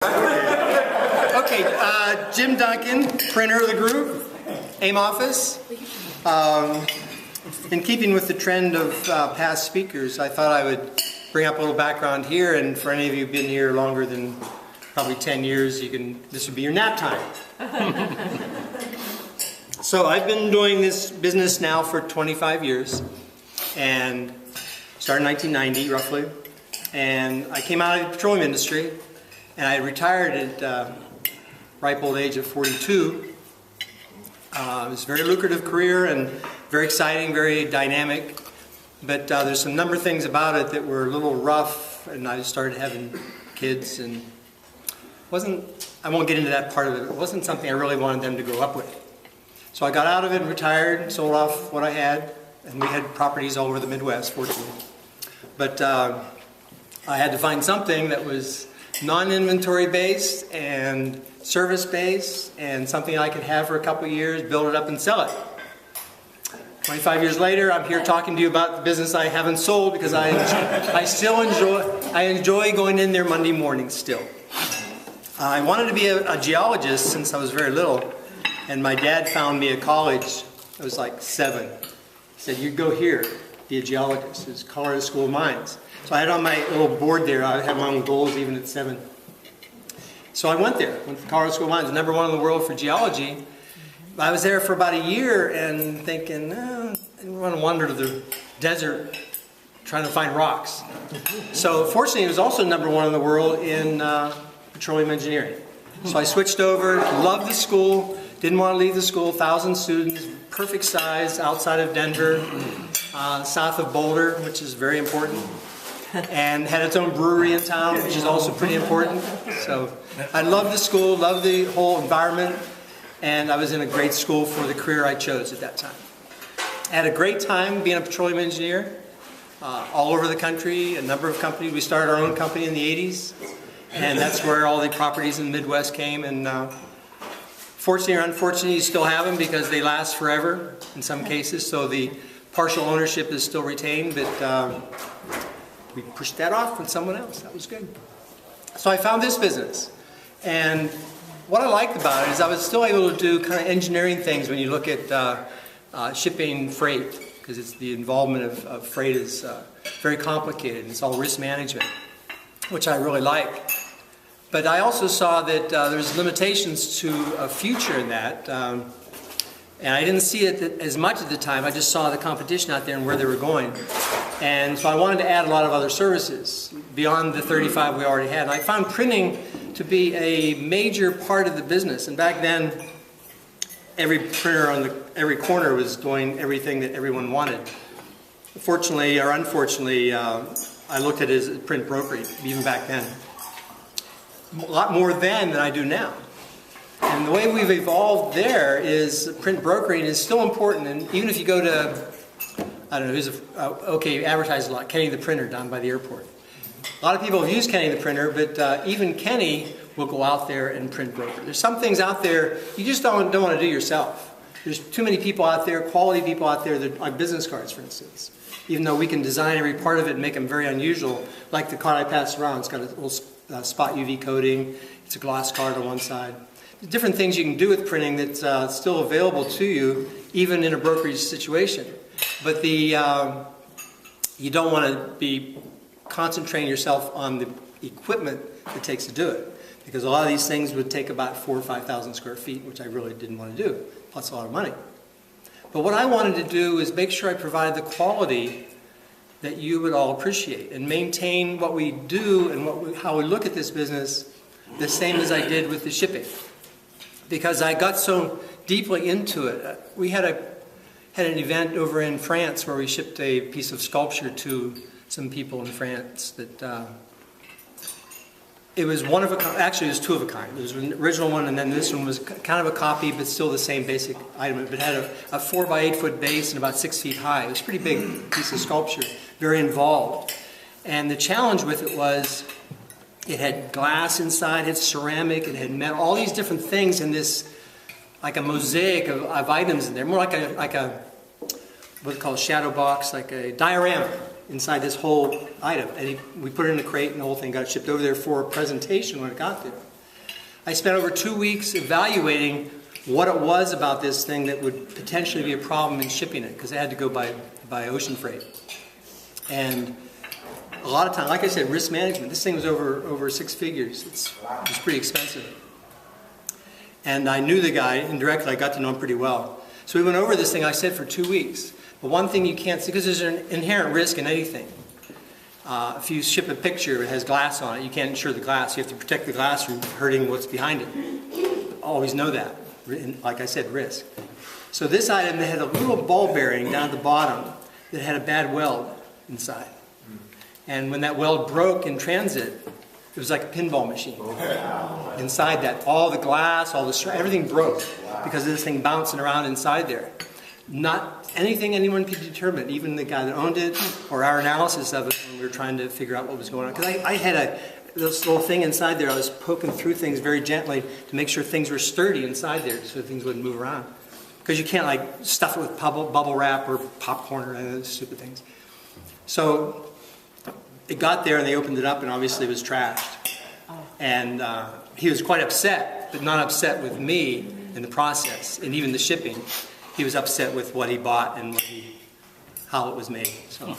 Okay, Jim Duncan, printer of the group, AIM office. In keeping with the trend of past speakers, I thought I would bring up a little background here, and for any of you who've been here longer than probably 10 years, this would be your nap time. So I've been doing this business now for 25 years, and started in 1990 roughly, and I came out of the petroleum industry, and I retired at ripe old age of 42. It was a very lucrative career and very exciting, very dynamic, but there's some number of things about it that were a little rough, and I started having kids, and I won't get into that part of it. It wasn't something I really wanted them to grow up with. So I got out of it and retired, sold off what I had, and we had properties all over the Midwest, fortunately. But I had to find something that was non-inventory based and service based, and something I could have for a couple of years, build it up and sell it. 25 years later, I'm here talking to you about the business I haven't sold because I enjoy going in there Monday mornings still. I wanted to be a geologist since I was very little, and my dad found me at college. I was like 7. He said, "You go here, be a geologist." It was Colorado School of Mines. So I had on my little board there, I had my own goals even at 7. So I went there, went to Colorado School of Mines, number 1 in the world for geology. I was there for about a year and thinking, I want to wander to the desert trying to find rocks. So fortunately, it was also number 1 in the world in petroleum engineering. So I switched over, loved the school, didn't want to leave the school, 1,000 students, perfect size, outside of Denver, south of Boulder, which is very important, and had its own brewery in town, which is also pretty important. So I loved the school, loved the whole environment, and I was in a great school for the career I chose at that time. I had a great time being a petroleum engineer all over the country, a number of companies. We started our own company in the 80s, and that's where all the properties in the Midwest came. And fortunately or unfortunately, you still have them because they last forever in some cases, so the partial ownership is still retained, but we pushed that off with someone else. That was good. So I found this business, and what I liked about it is I was still able to do kind of engineering things when you look at shipping freight, because it's the involvement of freight is very complicated. It's all risk management, which I really like. But I also saw that there's limitations to a future in that, and I didn't see it as much at the time. I just saw the competition out there and where they were going. And so I wanted to add a lot of other services beyond the 35 we already had. And I found printing to be a major part of the business. And back then, every printer on every corner was doing everything that everyone wanted. Fortunately or unfortunately, I looked at it as print brokering, even back then. A lot more then than I do now. And the way we've evolved there is print brokering is still important. And even if you go to, I don't know, who's advertised a lot, Kenny the Printer down by the airport. A lot of people have used Kenny the Printer, but even Kenny will go out there and print broker. There's some things out there you just don't want to do yourself. There's too many people out there, quality people out there, that, like business cards, for instance. Even though we can design every part of it and make them very unusual, like the card I pass around, it's got a little spot UV coating, it's a gloss card on one side. There's different things you can do with printing that's still available to you, even in a brokerage situation. But you don't want to be concentrating yourself on the equipment it takes to do it, because a lot of these things would take about 4,000 or 5,000 square feet, which I really didn't want to do, plus a lot of money. But what I wanted to do is make sure I provide the quality that you would all appreciate, and maintain what we do and how we look at this business the same as I did with the shipping. Because I got so deeply into it. We had an event over in France where we shipped a piece of sculpture to some people in France that it was one of a kind. Actually, it was 2 of a kind. There was an original one, and then this one was kind of a copy, but still the same basic item. It had a 4 by 8 foot base and about 6 feet high. It was a pretty big piece of sculpture, very involved. And the challenge with it was it had glass inside, it had ceramic, it had metal, all these different things in this, like a mosaic of items in there, more like a what's called shadow box, like a diorama inside this whole item. And we put it in a crate, and the whole thing got shipped over there for a presentation when it got there. I spent over 2 weeks evaluating what it was about this thing that would potentially be a problem in shipping it, because it had to go by ocean freight. And a lot of time, like I said, risk management. This thing was over 6 figures. It was pretty expensive. And I knew the guy indirectly. I got to know him pretty well. So we went over this thing, I said, for 2 weeks. But one thing you can't see, because there's an inherent risk in anything. If you ship a picture, it has glass on it. You can't insure the glass. You have to protect the glass from hurting what's behind it. Always know that. Like I said, risk. So this item, they had a little ball bearing down at the bottom that had a bad weld inside. And when that weld broke in transit, it was like a pinball machine. Inside that, all the glass, everything broke because of this thing bouncing around inside there. Not anything anyone could determine, even the guy that owned it or our analysis of it when we were trying to figure out what was going on. Because I had this little thing inside there. I was poking through things very gently to make sure things were sturdy inside there so things wouldn't move around. Because you can't like stuff it with bubble wrap or popcorn or any of those stupid things. So it got there and they opened it up and obviously it was trashed. And he was quite upset, but not upset with me in the process and even the shipping. He was upset with what he bought and how it was made. So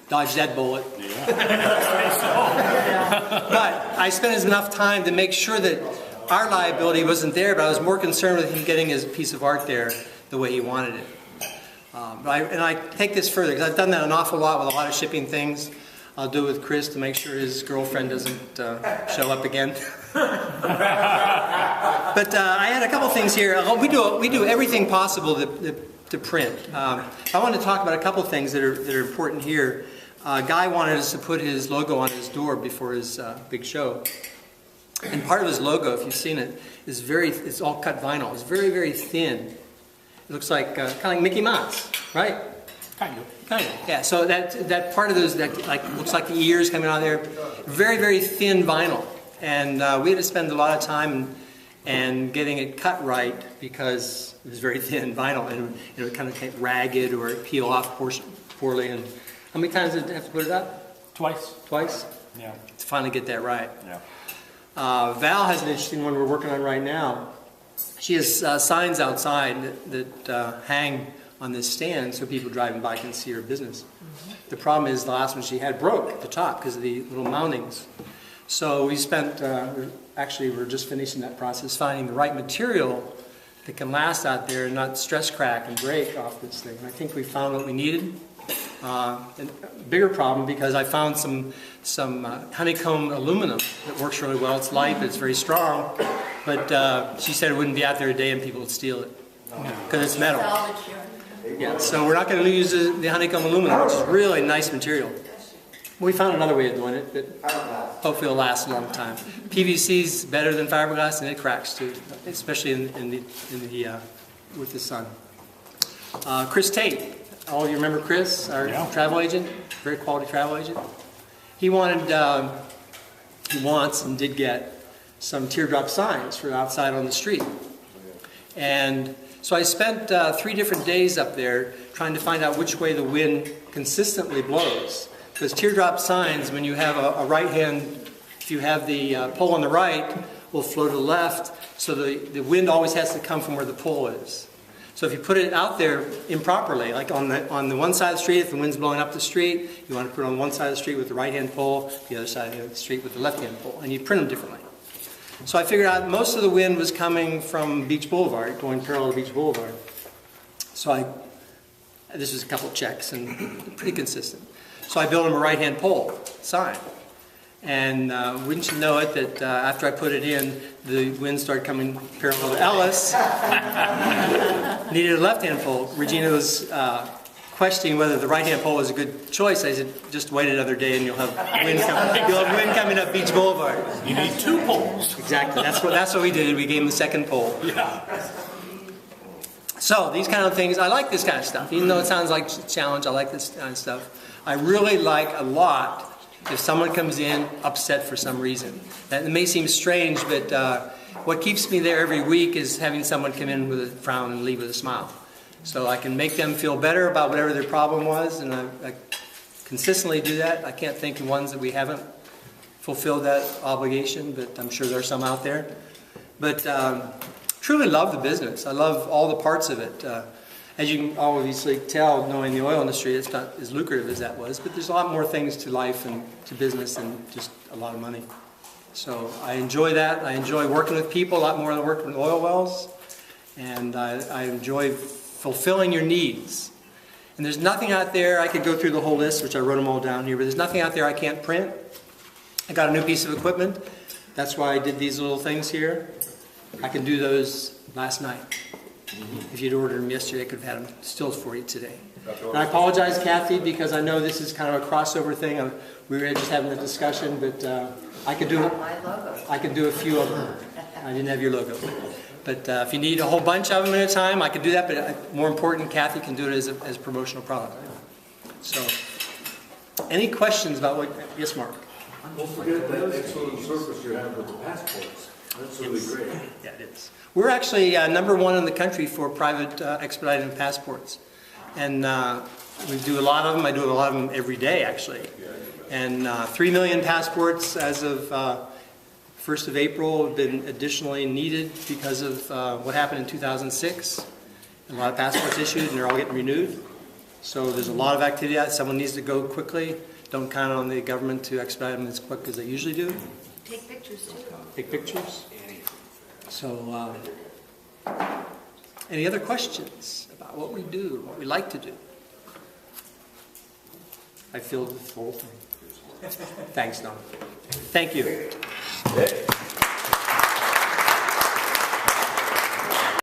dodged that bullet. But I spent enough time to make sure that our liability wasn't there, but I was more concerned with him getting his piece of art there the way he wanted it. And I take this further, because I've done that an awful lot with a lot of shipping things. I'll do it with Chris to make sure his girlfriend doesn't show up again. But I had a couple things here. We do everything possible to print. I want to talk about a couple things that are important here. A guy wanted us to put his logo on his door before his big show. And part of his logo, if you've seen it, is it's all cut vinyl. It's very, very thin. It looks like kind of like Mickey Mouse, right? Kind of. Yeah. So that part of those that looks like the ears coming out of there, very, very thin vinyl. And we had to spend a lot of time and getting it cut right because it was very thin vinyl and it would kind of get ragged or peel off poorly. And how many times did you have to put it up? Twice. Twice? Yeah. To finally get that right. Yeah. Val has an interesting one we're working on right now. She has signs outside that hang on this stand so people driving by can see her business. Mm-hmm. The problem is the last one she had broke at the top because of the little mountings. So we spent, we're just finishing that process, finding the right material that can last out there and not stress crack and break off this thing. And I think we found what we needed. And a bigger problem because I found some honeycomb aluminum that works really well. It's light, but it's very strong. But she said it wouldn't be out there a day and people would steal it because it's metal. Yeah, so we're not going to use the honeycomb aluminum, which is really nice material. We found another way of doing it that hopefully will last a long time. PVC is better than fiberglass and it cracks too, especially with the sun. Chris Tate. All you remember Chris, our travel agent, very quality travel agent. He wanted, he wants and did get some teardrop signs for outside on the street. And so I spent 3 different days up there trying to find out which way the wind consistently blows. Because teardrop signs, when you have a right hand, if you have the pole on the right, will flow to the left, so the wind always has to come from where the pole is. So if you put it out there improperly, like on the one side of the street, if the wind's blowing up the street, you want to put it on one side of the street with the right-hand pole, the other side of the street with the left-hand pole, and you print them differently. So I figured out most of the wind was coming from Beach Boulevard, going parallel to Beach Boulevard. So this was a couple of checks and pretty consistent. So I built him a right-hand pole sign. And wouldn't you know it that after I put it in, the wind started coming parallel to Ellis. Needed a left-hand pole. Regina was questioning whether the right-hand pole was a good choice. I said, just wait another day and you'll have wind coming up Beach Boulevard. You need 2 poles. Exactly. That's what we did. We gave him the second pole. Yeah. So these kind of things, I like this kind of stuff. Even though it sounds like a challenge, I like this kind of stuff. I really like a lot if someone comes in upset for some reason. That may seem strange, but what keeps me there every week is having someone come in with a frown and leave with a smile. So I can make them feel better about whatever their problem was, and I consistently do that. I can't think of ones that we haven't fulfilled that obligation, but I'm sure there's some out there. But truly love the business. I love all the parts of it. As you can obviously tell, knowing the oil industry, it's not as lucrative as that was, but there's a lot more things to life and to business than just a lot of money. So I enjoy that. I enjoy working with people a lot more than I work with oil wells. And I enjoy fulfilling your needs. And there's nothing out there, I could go through the whole list, which I wrote them all down here, but there's nothing out there I can't print. I got a new piece of equipment. That's why I did these little things here. I can do those last night. If you'd ordered them yesterday, I could have had them still for you today. And I apologize, Kathy, because I know this is kind of a crossover thing. We were just having a discussion, but I could do a few of them. I didn't have your logo. But if you need a whole bunch of them at a time, I could do that. But more important, Kathy can do it as a promotional product. So, any questions about what? Yes, Mark. Don't forget that excellent service you have with the passports. That's really great. Yeah, it is. We're actually #1 in the country for private expedited passports. And we do a lot of them. I do a lot of them every day, actually. And 3 million passports as of 1st of April have been additionally needed because of what happened in 2006. A lot of passports issued, and they're all getting renewed. So there's a lot of activity out. Someone needs to go quickly. Don't count on the government to expedite them as quick as they usually do. Take pictures too. Take pictures. So, any other questions about what we do, what we like to do? I filled the whole thing. Thanks, Don. Thank you.